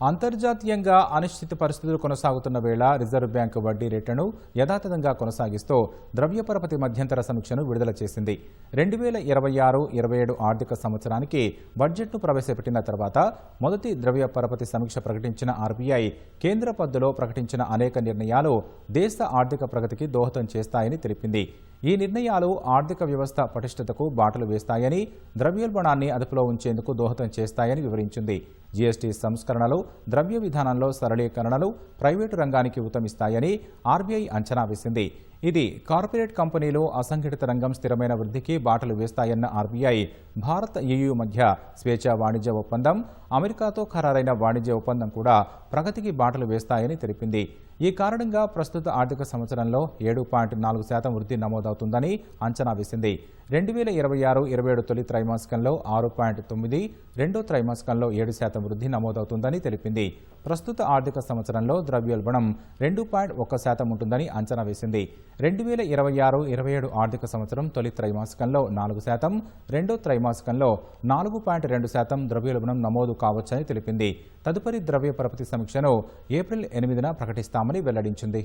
అంతర్జాతీయంగా అనిశ్చిత పరిస్థితులు కొనసాగుతున్న వేళ రిజర్వ్ బ్యాంకు వడ్డీ రేట్లను యథాతథంగా కొనసాగిస్తూ ద్రవ్య పరపతి మధ్యంతర సమీక్షను విడుదల చేసింది. 2026-27 ఆర్థిక సంవత్సరానికి బడ్జెట్ను ప్రవేశపెట్టిన తర్వాత మొదటి ద్రవ్య పరపతి సమీక్ష ప్రకటించిన ఆర్బీఐ కేంద్ర పద్దులో ప్రకటించిన అనేక నిర్ణయాలు దేశ ఆర్థిక ప్రగతికి దోహదం చేస్తాయని తెలిపింది. ఈ నిర్ణయాలు ఆర్థిక వ్యవస్థ పటిష్టతకు బాటలు వేస్తాయని, ద్రవ్యోల్బణాన్ని అదుపులో ఉంచేందుకు దోహదం చేస్తాయని వివరించింది. జీఎస్టీ సంస్కరణలు, ద్రవ్య విధానంలో సరళీకరణలు ప్రైవేటు రంగానికి ఊతమిస్తాయని ఆర్బీఐ అంచనా వేసింది. ఇది కార్పొరేట్ కంపెనీలు, అసంఘటిత రంగం స్థిరమైన వృద్ధికి బాటలు వేస్తాయన్న ఆర్బీఐ భారత్ EU మధ్య స్వేచ్ఛా వాణిజ్య ఒప్పందం, అమెరికాతో ఖరారైన వాణిజ్య ఒప్పందం కూడా ప్రగతికి బాటలు వేస్తాయని తెలిపింది. ఈ కారణంగా ప్రస్తుత ఆర్థిక సంవత్సరంలో 7.4% వృద్ధి నమోదవుతుందని అంచనా వేసింది. 2026-27 తొలి త్రైమాసికంలో 6.9%, రెండో త్రైమాసికంలో 7% వృద్ధి నమోదవుతుందని తెలిపింది. ప్రస్తుత ఆర్థిక సంవత్సరంలో ద్రవ్యోల్బణం 2.1% ఉంటుందని అంచనా వేసింది. 2026-27 ఆర్థిక సంవత్సరం తొలి త్రైమాసికంలో 4%, రెండో త్రైమాసికంలో 4.2% ద్రవ్యోల్బణం నమోదు కావచ్చని తెలిపింది. తదుపరి ద్రవ్య పరపతి సమీక్షను ఏప్రిల్ 8న ప్రకటిస్తామని వెల్లడించింది.